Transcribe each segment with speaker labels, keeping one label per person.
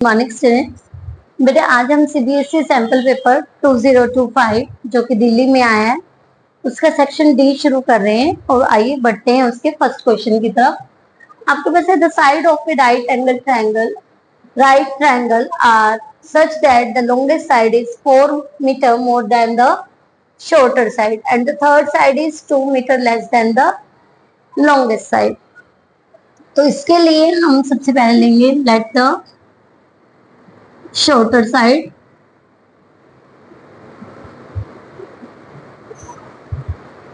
Speaker 1: Morning students, बेटा आज हम सीबीएसई सैंपल पेपर 2025 जो कि दिल्ली में आया है उसका सेक्शन डी शुरू कर रहे हैं और आइए बढ़ते हैं उसके फर्स्ट क्वेश्चन की तरफ। आपके पास है the side of a right triangle are such that the longest side is 4 meter more than the shorter side and the third side is 2 meter less than the longest side। तो इसके लिए हम सबसे पहले लेंगे लेट द shorter side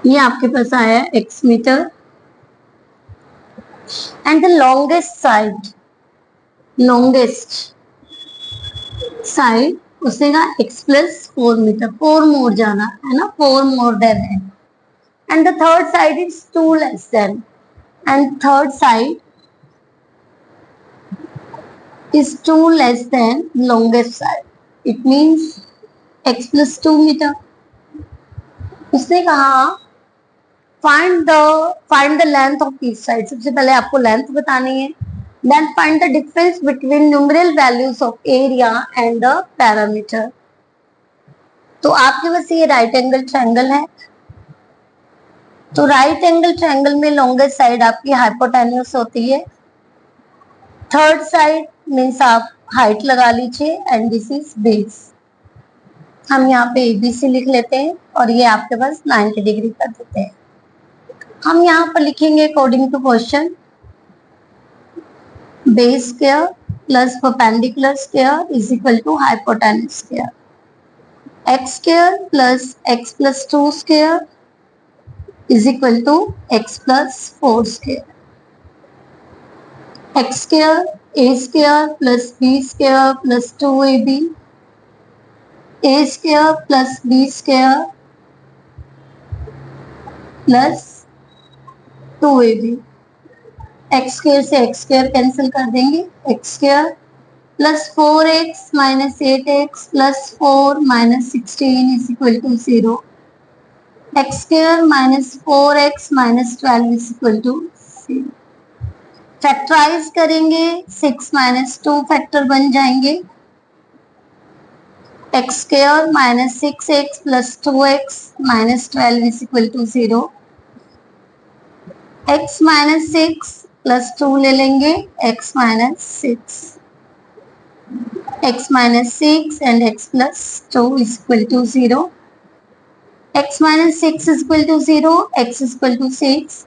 Speaker 1: ये आपके पास आया x metre and the longest side उसने कहा x प्लस 4 मीटर, 4 मोर जाना है ना, 4 मोर देन है and the third side is 2 less than and third side is 2 less than longest side. It means x plus 2 meter. उसने कहा find the length of each side। सबसे पहले आपको length बतानी है। Then find the difference between numeral values of area and the parameter। तो आपके पास ये राइट एंगल ट्रायंगल है, तो राइट एंगल ट्रायंगल में लॉन्गेस्ट साइड आपकी हाइपोटेन्यूस होती है, थर्ड साइड मीन्स आप हाइट लगा लीजिए एंड दिस इज बेस। हम यहाँ पे एबीसी लिख लेते हैं और ये आपके पास 90 डिग्री कर देते हैं। हम यहाँ पर लिखेंगे according to question base square plus perpendicular square is equal to hypotenuse square, x square plus x plus 2 square is equal to x plus 4 square, x square a square plus b square plus 2ab, a square plus b square plus 2ab। x square से x square cancel कर देंगे, x square plus 4x minus 8x plus 4 minus 16 is equal to 0, x square minus 4x minus 12 is equal to 0। Factorise करेंगे 6 minus 2 factor बन जाएंगे, x square minus 6x plus 2x minus 12 is equal to 0, x minus 6 plus 2 ले लेंगे x minus 6, x minus 6 and x plus 2 is equal to 0, x minus 6 is equal to 0, x is equal to 6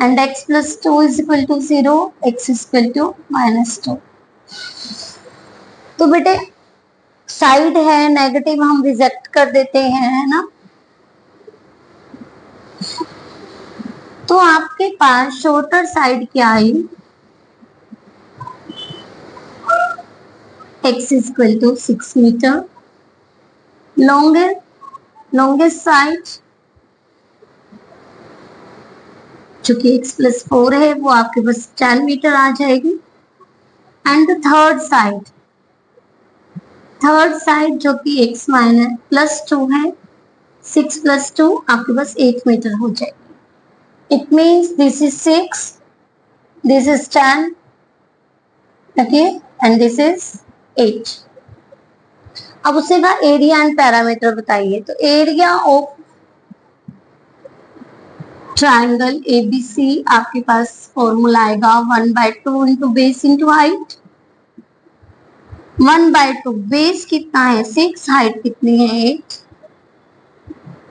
Speaker 1: and x plus 2 is equal to 0, x is equal to minus 2। तो बेटे side है negative हम reject कर देते हैं, है ना। तो आपके पास शॉर्टर साइड क्या आई, x is equal to 6 metre, longest side जो कि x प्लस 4 है वो आपके पास 10 मीटर आ जाएगी एंड थर्ड साइड जो कि x माइनस प्लस 2 है, 6 प्लस 2 आपके पास 8 मीटर हो जाएगी। It means this is 6, this is 10, okay and this is 8। अब उसे कहा एरिया एंड पैरामीटर बताइए, तो एरिया ऑफ ट्रायंगल ABC आपके पास फॉर्मूला आएगा 1/2 into base into height. 1/2 base कितना है 6, हाइट कितनी है 8,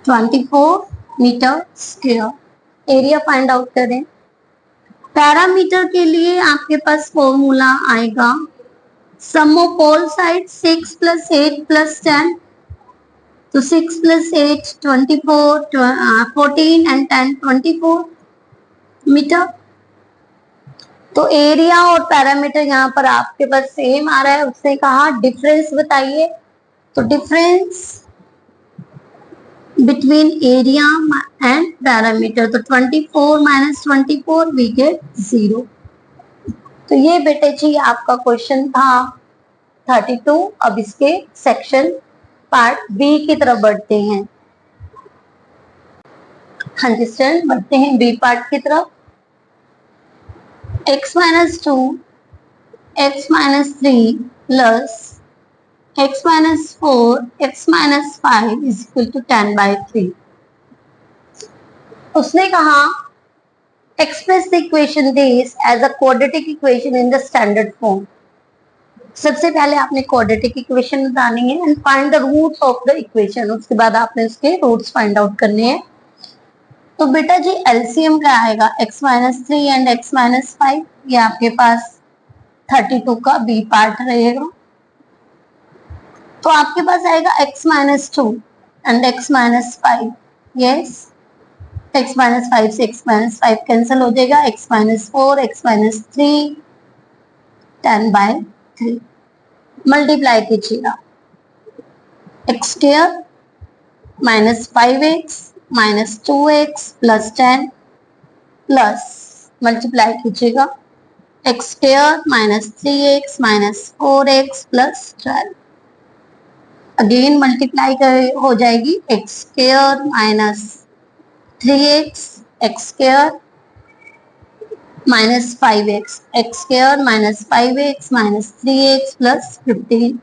Speaker 1: 24 metre square. Area find out करें। पैरामीटर के लिए आपके पास फॉर्मूला आएगा sum of all side 6 plus 8 plus 10, तो 6 प्लस 8 24, 14 एंड 10 24 मीटर। तो एरिया और पैरामीटर यहाँ पर आपके पास सेम आ रहा है। उसने कहा डिफरेंस बताइए, तो difference between area and parameter, तो 24 माइनस 24 वी गेट 0। तो ये बेटे जी आपका क्वेश्चन था 32। अब इसके सेक्शन पार्ट बी की तरफ बढ़ते हैं। हाँ जी स्टूडेंट, बढ़ते हैं बी पार्ट की तरफ। x minus 2, x minus 3 plus x minus 4 x minus 5 is equal to 10 by 3. उसने कहा express the equation this as a quadratic equation in the standard form. सबसे पहले आपने क्वाड्रेटिक इक्वेशन बतानी है and find the roots of the equation. उसके बाद आपने उसके रूट्स फाइंड आउट करने हैं. तो बेटा जी एलसीएम क्या आएगा, x minus 3 and x minus 5. ये आपके पास 32 का बी पार्ट रहेगा. तो आपके पास आएगा x minus 2 and x minus 5. Yes, x minus 5 से x माइनस 5 कैंसिल हो जाएगा. x minus 4 x minus 3 10 by 3. Multiply कीजिएगा. x square minus 5x minus 2x plus 10 प्लस मल्टीप्लाई कीजिएगा x square minus 3x minus 4x plus 12. Again multiply हो जाएगी x square minus 3x x square minus 5x x square minus 5x minus 3x plus 15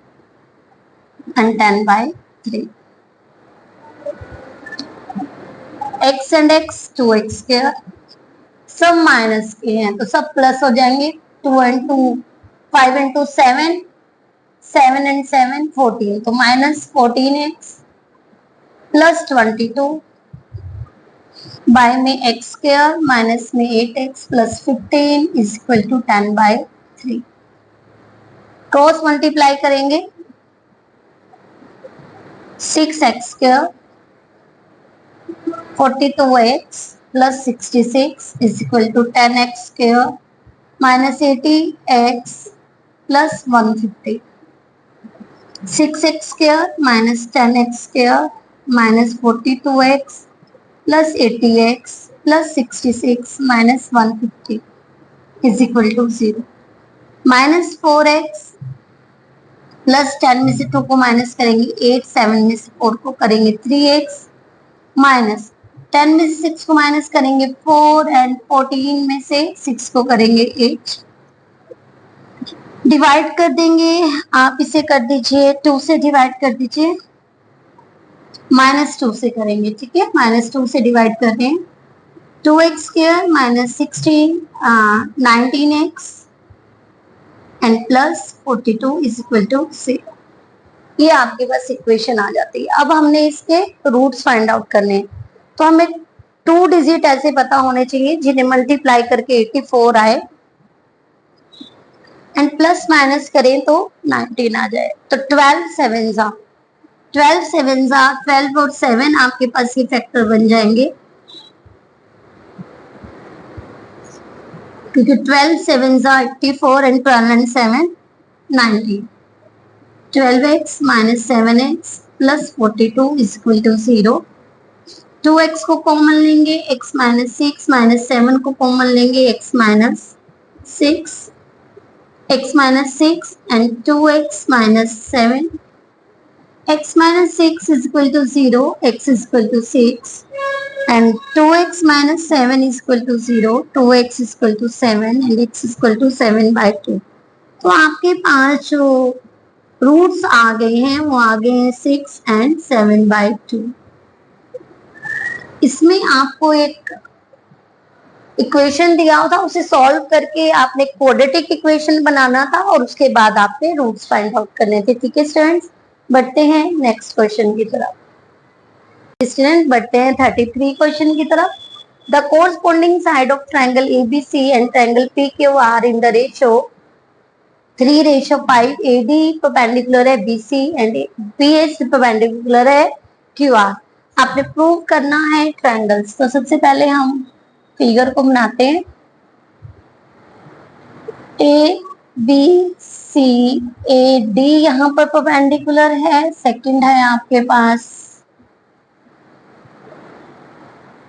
Speaker 1: and 10 by 3. x and x 2x square सब minus के हैं तो सब plus हो जाएंगे. 2 and 2 5 and 2 7 7 and 7 14 तो माइनस 14x प्लस 22 बाय में x square minus में 8x plus 15 is equal to 10 by 3. Cross multiply करेंगे 6x square 42x plus 66 is equal to 10x square minus 80x plus 150. 6x square minus 10x square minus 42x plus 80x plus 66 minus 150 is equal to 0. Minus 4x plus 10 में से 2 को minus करेंगे 8 7 में से 4 को करेंगे 3x minus 10 में से 6 को माइनस करेंगे 4 एंड 14 में से 6 को करेंगे 8. डिवाइड कर देंगे. आप इसे कर दीजिए 2 से डिवाइड कर दीजिए. माइनस 2 से करेंगे. ठीक है, माइनस 2 से डिवाइड कर दें. 2x square minus 16 19x and plus 42 is equal to 0. ये आपके पास इक्वेशन आ जाती है. अब हमने इसके रूट्स फाइंड आउट करने हैं. तो हमें 2 डिजिट ऐसे पता होने चाहिए जिन्हें मल्टीप्लाई करके 84 आए एंड प्लस माइनस करें तो 19 आ जाए. तो 12 7 12 और 7 आपके पास ये फैक्टर बन जाएंगे क्योंकि 12 7 84 and 12 and 7 19. 12x minus 7x plus 42 is equal to 0. 2x को कॉमन लेंगे x माइनस 6 माइनस 7 को कॉमन लेंगे x minus 6 x minus 6 and 2x minus 7. x minus 6 is equal to 0, x is equal to 6 and 2x minus 7 is equal to 0, 2x is equal to 7 and x is equal to 7 by 2. तो आपके पास जो roots आ गए हैं वो आ गए हैं 6 and 7 by 2. इसमें आपको एक इक्वेशन दिया था, उसे सॉल्व करके आपने क्वाड्रेटिक इक्वेशन बनाना था और उसके बाद आपने रूट्स फाइंड आउट करने थे. ठीक है स्टूडेंट्स, बढ़ते हैं नेक्स्ट क्वेश्चन की तरफ. स्टूडेंट बढ़ते हैं 33 क्वेश्चन की तरफ. The corresponding side of triangle ABC and triangle PQR in the ratio 3:5. AD perpendicular है BC एंड BH परपेंडिकुलर है QR. आपने प्रूव करना है ट्रायंगल्स. तो सबसे पहले हम फिगर को बनाते हैं. ABCAD यहाँ पर परपेंडिकुलर है. सेकंड है आपके पास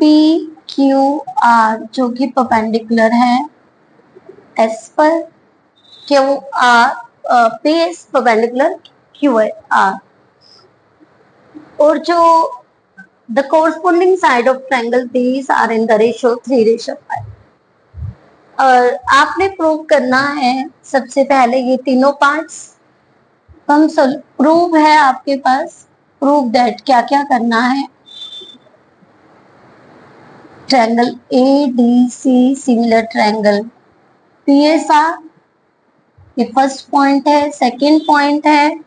Speaker 1: PQR जो कि परपेंडिकुलर है S पर. QR PS perpendicular QR. और जो the corresponding side of triangle these are in the ratio 3:5. और आपने प्रूव करना है सबसे पहले ये तीनों पार्ट्स तो हम प्रूव है आपके पास, प्रूव दैट क्या क्या करना है। Triangle A D C similar triangle P S R, ये फर्स्ट पॉइंट है। सेकेंड पॉइंट है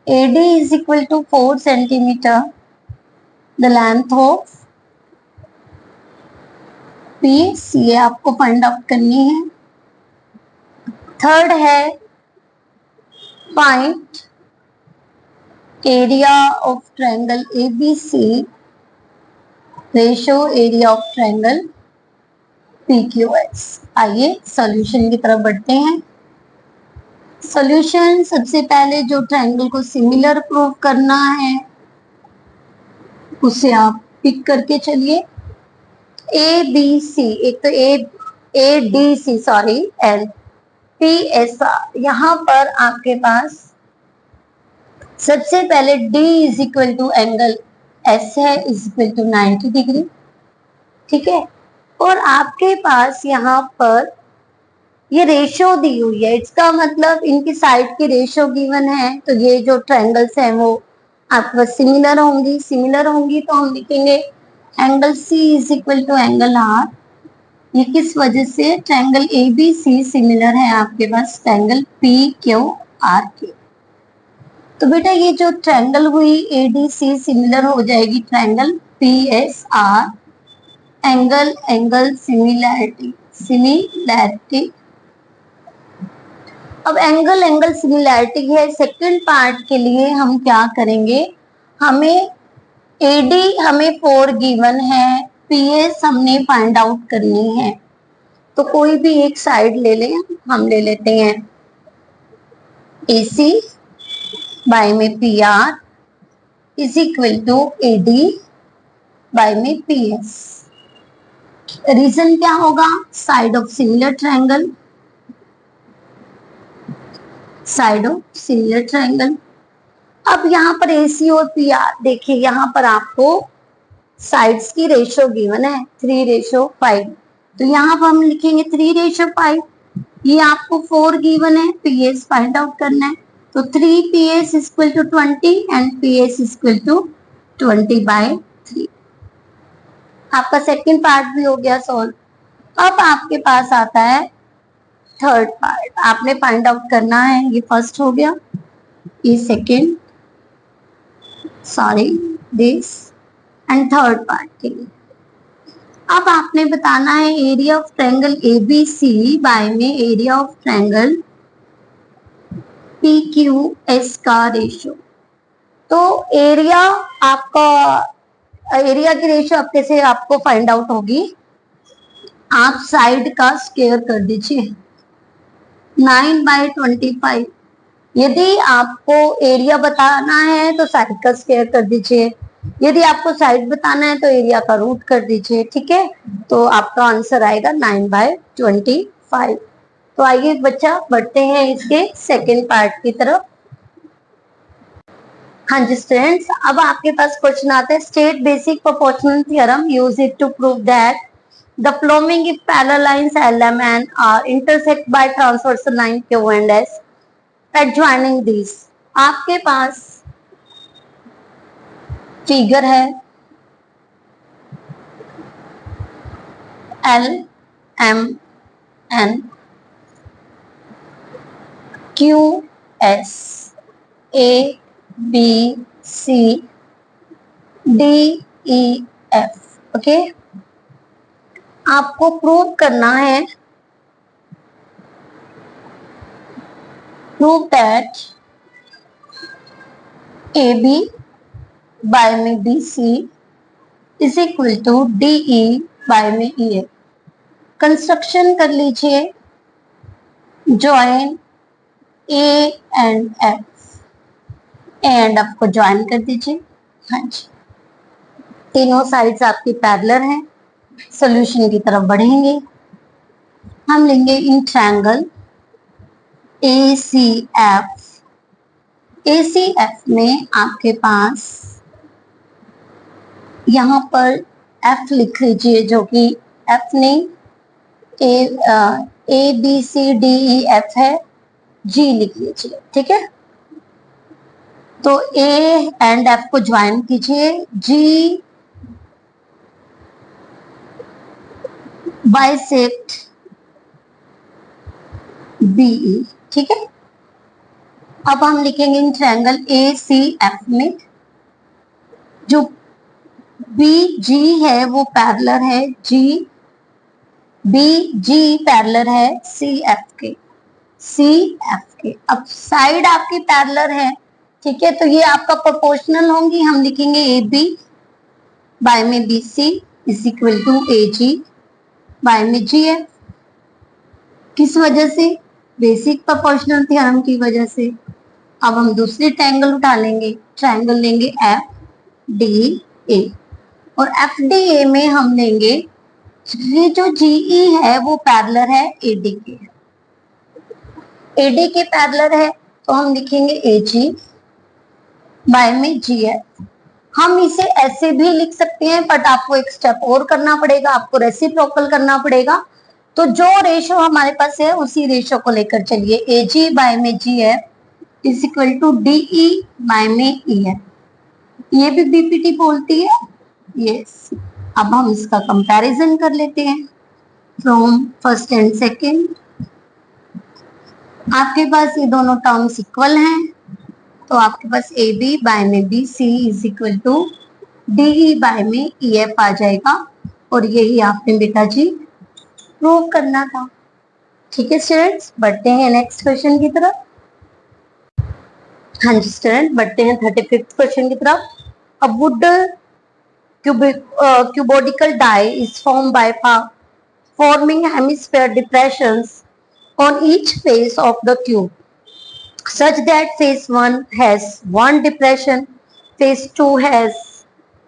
Speaker 1: AD is equal to 4 centimeter, the length of piece, ये आपको फाइंड आउट करनी है। थर्ड है find area of triangle ABC, ratio area of triangle PQS। आइए solution की तरफ बढ़ते हैं। सॉल्यूशन, सबसे पहले जो ट्रायंगल को सिमिलर प्रूव करना है उसे आप पिक करके चलिए। ए बी सी, एक तो A D C sorry and P S R, यहाँ पर आपके पास सबसे पहले D is equal to angle S है, इज इक्वल टू 90 डिग्री, ठीक है। और आपके पास यहाँ पर ये रेशियो दी हुई है, इसका मतलब इनकी साइड की रेशियो गिवन है, तो ये जो ट्रायंगल्स हैं वो आपके पास सिमिलर होंगी। सिमिलर होंगी तो हम लिखेंगे angle C is equal to angle R। ये किस वजह से? ट्रायंगल ABC सिमिलर है आपके पास ट्रायंगल PQR के। तो बेटा ये जो ट्रायंगल हुई ADC सिमिलर हो जाएगी triangle PSR, angle angle similarity. अब एंगल एंगल सिमिलैरिटी है, सेकंड पार्ट के लिए हम क्या करेंगे, हमें AD हमें 4 गिवन है, PS हमने फाइंड आउट करनी है। तो कोई भी एक साइड ले लें, हम ले लेते हैं AC बाय में PR is equal to AD by में PS। रीजन क्या होगा? Side of similar triangle, side of similar triangle. अब यहाँ पर AC और PR देखिए, यहाँ पर आपको साइड्स की रेशियो गिवन है 3:5, तो यहाँ पर हम लिखेंगे 3:5। ये आपको 4 गिवन है, PS फाइंड आउट करना है, तो 3PS equal to 20 and PS equal to 20/3। आपका सेकंड पार्ट भी हो गया सॉल्व। अब आपके पास आता है थर्ड पार्ट, आपने फाइंड आउट करना है। ये फर्स्ट हो गया, ये second, sorry this, and third part के लिए अब आपने बताना है area of triangle ABC by में एरिया ऑफ ट्रायंगल PQS का रेशियो। तो एरिया आपका, एरिया की रेशियो आप कैसे आपको फाइंड आउट होगी, आप साइड का स्क्वायर कर दीजिए 9/25। यदि आपको एरिया बताना है तो साइड का स्क्वायर कर दीजिए, यदि आपको साइड बताना है तो एरिया का रूट कर दीजिए, ठीक है। तो आपका आंसर आएगा 9/25। तो आइए बच्चा बढ़ते हैं इसके सेकेंड पार्ट की तरफ। हाँ जी स्टूडेंट्स, अब आपके पास क्वेश्चन आता है state basic proportional theorem, use it to prove that the following if parallel lines LM and R intersect by transversal line Q and S adjoining these। आपके पास फिगर है L M N Q S A B C D E F, okay. आपको prove करना है, prove that AB by में BC is equal to DE by में EF। Construction कर लीजिए, join A and F, A and F को join कर दीजिए। हाँ जी, तीनों साइड्स आपकी पैरेलल हैं। सॉल्यूशन की तरफ बढ़ेंगे, हम लेंगे इन ट्रायंगल ACF। ACF में आपके पास यहाँ पर F लिख लीजिए, जो कि F नहीं A B C D E F है, G लिख लीजिए, ठीक है। तो ए एंड एफ को ज्वाइन कीजिए, जी बाइसेक्ट बीई, ठीक है। अब हम लिखेंगे in triangle A C F में जो बी जी है वो पैरेलल है जी, बी जी पैरेलल है सी एफ के, सी एफ के। अब साइड आपकी पैरेलल है, ठीक है, तो ये आपका प्रोपोर्शनल होंगी। हम लिखेंगे ए बी बाय में B C is equal to A G by में जी एफ। किस वजह से? बेसिक प्रोपोर्शनल थ्योरम की वजह से। अब हम दूसरी ट्रायंगल उठा लेंगे, ट्रायंगल लेंगे एफ डी ए, और एफ डी ए में हम लेंगे ये जो जीई है वो पैरेलल है एडी के, एडी के पैरेलल है, तो हम लिखेंगे ए जी बाय में जी एफ। हम इसे ऐसे भी लिख सकते हैं, बट आपको एक स्टेप और करना पड़ेगा, आपको रेसिप्रोकल करना पड़ेगा। तो जो रेशो हमारे पास है उसी रेशो को लेकर चलिए, ए जी बाय में G F is equal to DE by में ई एफ। ये भी बीपीटी बोलती है, यस। अब हम इसका कंपैरिजन कर लेते हैं फ्रॉम फर्स्ट एंड सेकेंड। आपके पास ये दोनों टर्म्स इक्वल हैं, तो आपके पास ए बी बाय में B C is equal to D E by में ई एफ आ जाएगा, और यही आपने बेटा जी प्रूव करना था। ठीक है स्टूडेंट्स, बढ़ते हैं नेक्स्ट क्वेश्चन की तरफ। हाँ जी स्टूडेंट, बढ़ते हैं 35th क्वेश्चन की तरफ। अ would cubical die is formed by forming hemisphere depressions on each face of the cube, such that phase 1 has 1 depression, phase 2 has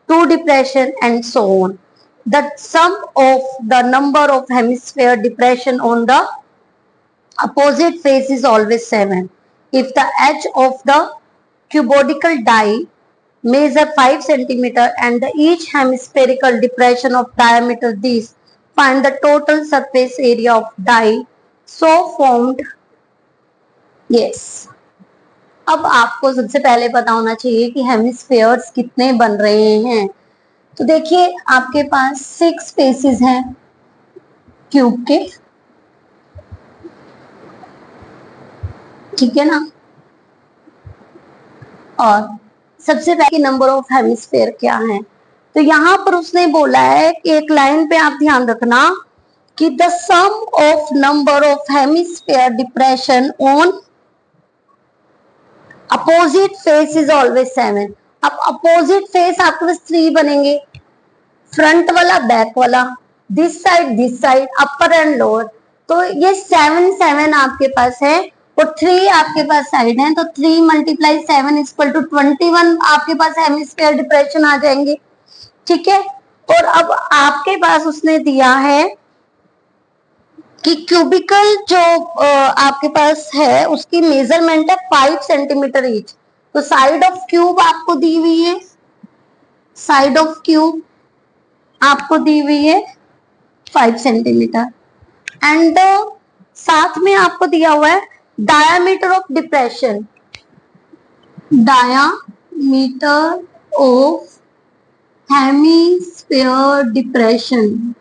Speaker 1: 2 depression, and so on. The sum of the number of hemisphere depression on the opposite face is always 7. If the edge of the cubical die measure 5 centimeter and the each hemispherical depression of diameter these, find the total surface area of die so formed. Yes. अब आपको सबसे पहले पता होना चाहिए कि hemispheres कितने बन रहे हैं। तो देखिए आपके पास 6 फेसेस हैं क्यूब के, ठीक है ना। और सबसे पहले नंबर ऑफ हेमिस्फेयर क्या है, तो यहां पर उसने बोला है कि एक लाइन पे आप ध्यान रखना कि the sum of number of hemisphere depression on opposite face is always 7। अब अपोजिट फेस आपके पास 3 बनेंगे, फ्रंट वाला, बैक वाला, this side, upper and lower. तो ये 7 आपके पास है और 3 आपके पास साइड है, तो 3 मल्टीप्लाई 7 इक्वल टू 21 आपके पास हेमिस्फीयर डिप्रेशन आ जाएंगे, ठीक है। और अब आपके पास उसने दिया है कि क्यूबिकल जो आपके पास है उसकी मेजरमेंट है 5 सेंटीमीटर ईच। तो साइड ऑफ क्यूब आपको दी हुई है, साइड ऑफ क्यूब आपको दी हुई है 5 सेंटीमीटर, एंड साथ में आपको दिया हुआ है diameter of depression, diameter of hemisphere depression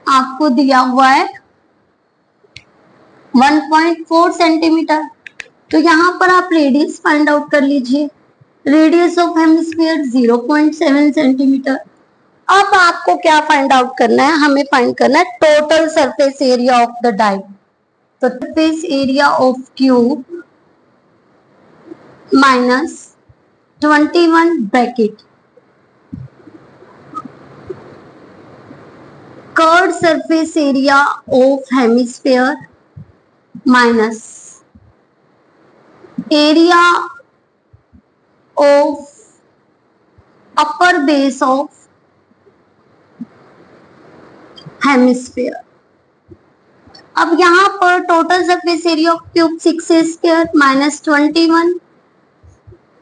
Speaker 1: आपको दिया हुआ है 1.4 सेंटीमीटर। तो यहां पर आप रेडियस फाइंड आउट कर लीजिए, रेडियस ऑफ हेमिस्फीयर 0.7 सेंटीमीटर। अब आपको क्या फाइंड आउट करना है, हमें फाइंड करना है total surface area of the die. तो surface area of cube minus 21 bracket curved surface area of hemisphere minus area of upper base of hemisphere. अब यहां पर total surface area of cube 6a square minus 21,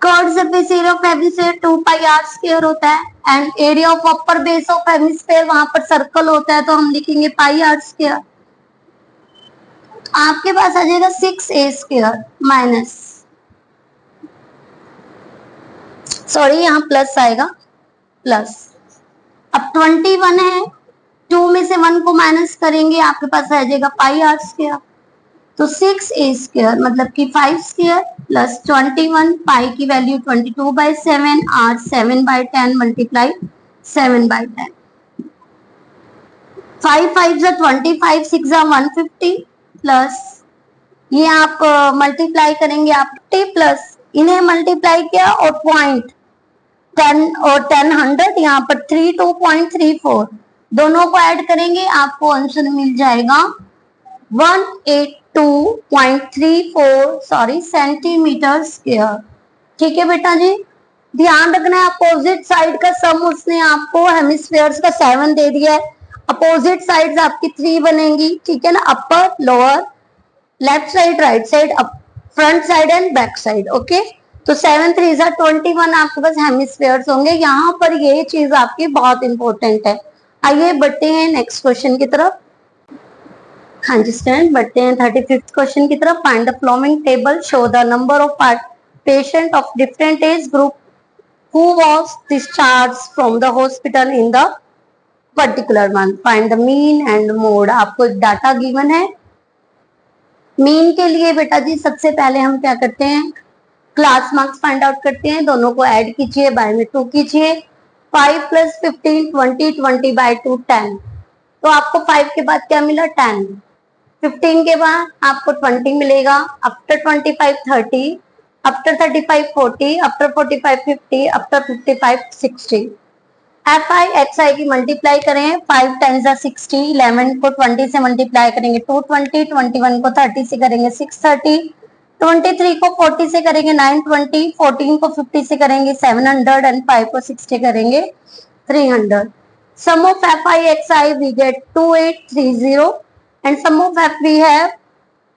Speaker 1: curved surface area of hemisphere 2 pi r square होता है, and area of upper base of hemisphere वहां पर circle होता है, तो हम लिखेंगे पाई r स्क्वायर। आपके पास आ जाएगा 6a स्क्वायर माइनस सॉरी यहाँ प्लस आएगा, प्लस। अब 21 है, 2 में से 1 को माइनस करेंगे, आपके पास रह जाएगा पाई आर स्क्वायर। तो 6a² मतलब कि 5² प्लस 21, पाई की वैल्यू 22/7, आर 7/10 मल्टीप्लाई 7/10। 5 5 25, 6 150 प्लस ये आप मल्टीप्लाई करेंगे आप 50 प्लस इन्हें मल्टीप्लाई किया और पॉइंट 10 और 10 100 यहाँ पर 32.34 दोनों को ऐड करेंगे, आपको आंसर मिल जाएगा 182.34 सेंटीमीटर स्क्वायर। ठीक है बेटा जी, ध्यान रखना है अपोजिट साइड का सम उसने आपको हेमिस्फीयर्स का 7 दे दिया है, अपोजिट साइड्स आपकी 3 बनेंगी। ठीक है ना, upper lower left side right side front side and back side. Okay, तो 7 3 21 आपके पास हेमिस्फीयर्स होंगे। यहाँ पर ये चीज आपकी बहुत इंपॉर्टेंट है। आइए बढ़ते हैं नेक्स्ट क्वेश्चन की तरफ। हाँ जी स्टूडेंट, बढ़ते हैं 35th क्वेश्चन की तरफ। Find the following table, show the number of patient of different age group who was discharged from the hospital in the particular month. Find the mean and mode. आपको एक data given है। Mean के लिए बेटा जी सबसे पहले हम क्या करते हैं, क्लास मार्क्स फाइंड आउट करते हैं, दोनों को ऐड कीजिए, बाय में 2 कीजिए। 5 + 15 20, 20/2 10। तो आपको 5 के बाद क्या मिला 10, 15 के बाद आपको 20 मिलेगा, after 25 30, after 35 40, after 45 50, after 55 60। F I X I की मल्टीप्लाई करें, 5 10 60, 11 को 20 से मल्टीप्लाई करेंगे 220, 21 को 30 से करेंगे 630, 23 को 40 से करेंगे 920, 14 को 50 से करेंगे 700 एंड 5 को 60 करेंगे 300। Sum of F I X I we get 2830 and sum of F we have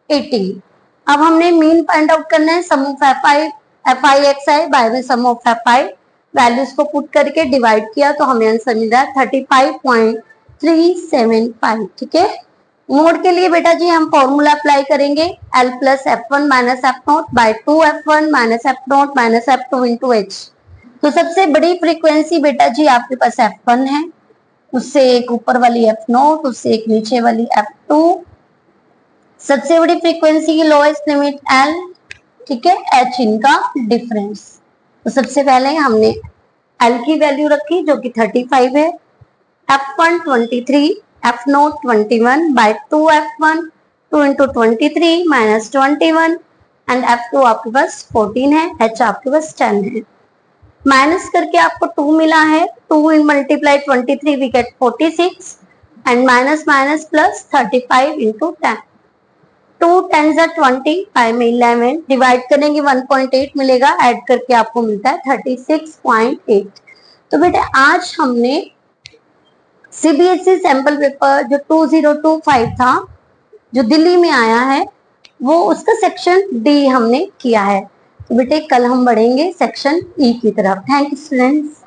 Speaker 1: 80। अब हमने मीन फाइंड आउट करना है, sum of F I X I by में sum of F I, values को पुट करके divide किया तो हमें आंसर मिल रहा है 35.375। ठीक है, मोड के लिए बेटा जी हम फॉर्मूला अप्लाई करेंगे, L + F1 - F0 by 2F1 - F0 - F2 into H। तो सबसे बड़ी फ्रीक्वेंसी बेटा जी आपके पास F1 है, उससे एक ऊपर वाली F0, उससे एक नीचे वाली F2, सबसे बड़ी फ्रीक्वेंसी की लोएस्ट लिमिट L। ठीक है, H इनका डिफरेंस। तो सबसे पहले हमने L की वैल्यू रखी जो कि 35 है, F1 23, F0 21 by 2F1, 2 into 23 minus 21 and F2 आपके पास 14 है, H आपके पास 10 है। माइनस करके आपको 2 मिला है, 2 in multiply 23 we get 46 and minus minus plus 35 into 10। 2 10 20, 5 में 11 डिवाइड करेंगे 1.8 मिलेगा, ऐड करके आपको मिलता है 36.8। तो बेटा आज हमने सीबीएसई सैंपल पेपर जो 2025 था जो दिल्ली में आया है वो उसका सेक्शन डी हमने किया है। तो बेटे कल हम बढ़ेंगे सेक्शन ई की तरफ। Thank you students.